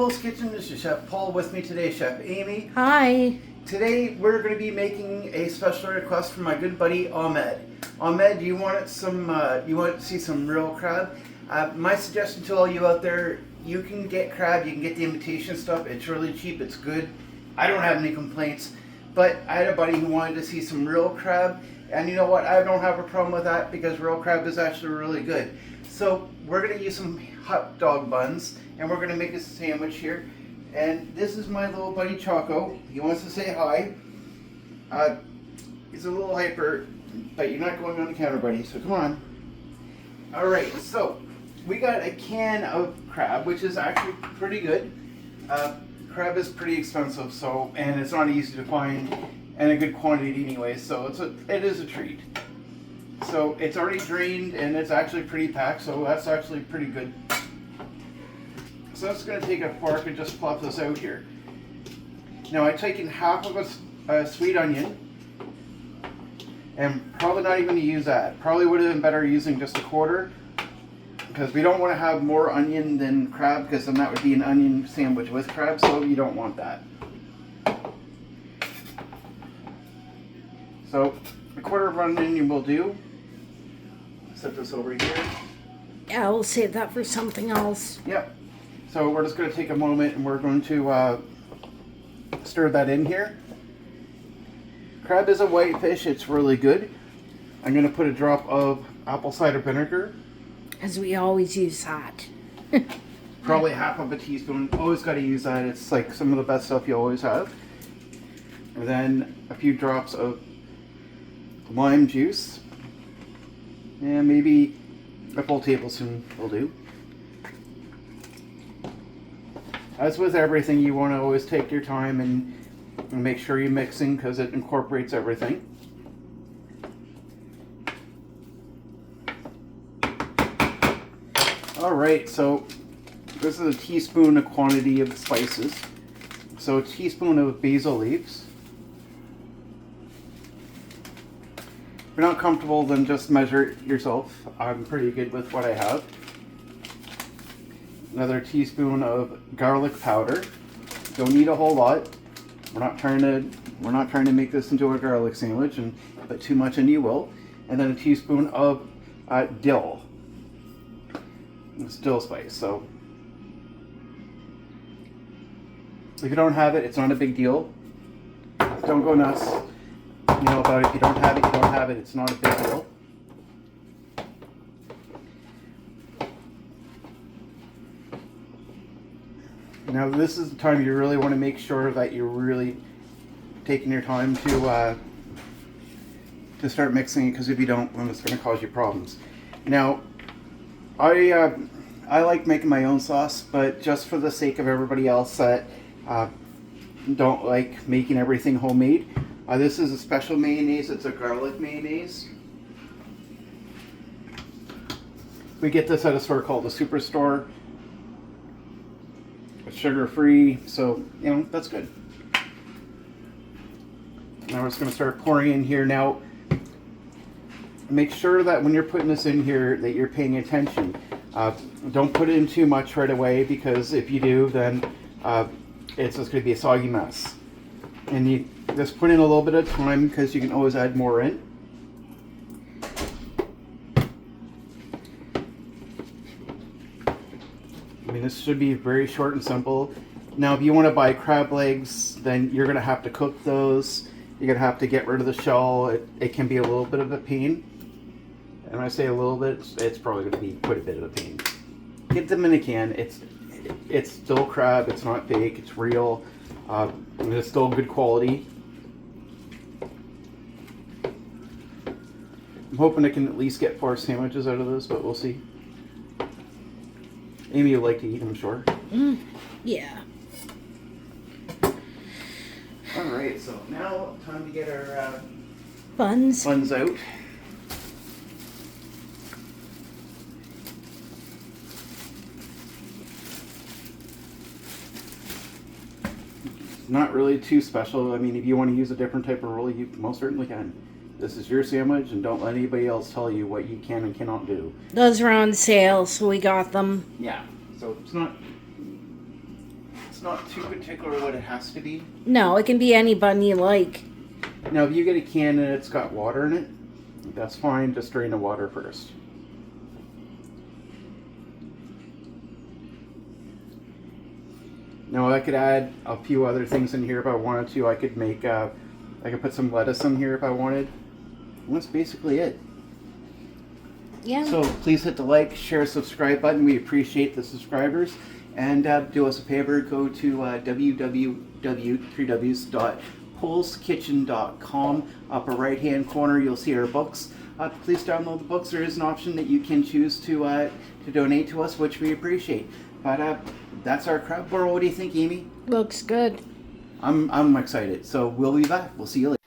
Poul's Kitchen. This is Chef Paul. With me today, Chef Amy. Hi. Today we're going to be making a special request from my good buddy Ahmed. Ahmed, you want to see some real crab? My suggestion to all you out there: you can get crab. You can get the imitation stuff. It's really cheap. It's good. I don't have any complaints. But I had a buddy who wanted to see some real crab, and you know what? I don't have a problem with that because real crab is actually really good. So we're going to use some hot dog buns, and we're going to make a sandwich here. And this is my little buddy Choco. He wants to say hi. He's a little hyper, but you're not going on the counter, buddy, so come on. Alright, so we got a can of crab, which is actually pretty good. Crab is pretty expensive, and it's not easy to find and a good quantity anyway, so it is a treat. So it's already drained and it's actually pretty packed, so that's actually pretty good. So I'm just going to take a fork and just plop this out here. Now I've taken half of a sweet onion, and probably not even going to use that. Probably would have been better using just a quarter, because we don't want to have more onion than crab, because then that would be an onion sandwich with crab, so you don't want that. So a quarter of an onion will do. Set this over here. Yeah, we'll save that for something else. Yep. So we're just going to take a moment and we're going to stir that in here. Crab is a white fish. It's really good. I'm going to put a drop of apple cider vinegar. As we always use that. Probably half of a teaspoon. Always got to use that. It's like some of the best stuff you always have. And then a few drops of lime juice. And maybe a full tablespoon will do. As with everything, you want to always take your time and make sure you're mixing, because it incorporates everything. Alright, so this is a teaspoon of quantity of the spices. So a teaspoon of basil leaves. If you're not comfortable, then just measure it yourself. I'm pretty good with what I have. Another teaspoon of garlic powder. Don't need a whole lot. We're not trying to make this into a garlic sandwich and put too much and you will. And then a teaspoon of dill. It's dill spice. So if you don't have it, it's not a big deal. Don't go nuts. You know about it. If you don't have it, you don't have it. It's not a big deal. Now this is the time you really want to make sure that you're really taking your time to start mixing it, because if you don't, then it's going to cause you problems. Now, I like making my own sauce, but just for the sake of everybody else that don't like making everything homemade, this is a special mayonnaise. It's a garlic mayonnaise. We get this at a store called the Superstore. It's sugar-free, so you know that's good. Now we're just going to start pouring in here. Now, make sure that when you're putting this in here that you're paying attention. Don't put in too much right away, because if you do, then it's just going to be a soggy mess. And you just put in a little bit of time, because you can always add more in. I mean, this should be very short and simple. Now, if you want to buy crab legs, then you're going to have to cook those. You're going to have to get rid of the shell. It can be a little bit of a pain. And when I say a little bit, it's probably going to be quite a bit of a pain. Get them in a can. It's still crab. It's not fake. It's real. And it's still good quality. I'm hoping I can at least get 4 sandwiches out of this, but we'll see. Amy would like to eat, I'm sure. Yeah. Alright, so now time to get our Buns. buns out. Not really too special. I mean, if you want to use a different type of roll, you most certainly can. This is your sandwich, and don't let anybody else tell you what you can and cannot do. Those are on sale, so we got them. Yeah, so it's not It's not too particular what it has to be. No, it can be any bun you like. Now, if you get a can and it's got water in it, that's fine. Just drain the water first. Now, I could add a few other things in here if I wanted to. I could make, I could put some lettuce in here if I wanted. And that's basically it. Yeah. So please hit the like, share, subscribe button. We appreciate the subscribers. And do us a favor, go to www.poulskitchen.com. Upper right hand corner, you'll see our books. Please download the books. There is an option that you can choose to donate to us, which we appreciate. But that's our crab boil. What do you think, Amy? Looks good. I'm excited. So we'll be back. We'll see you later.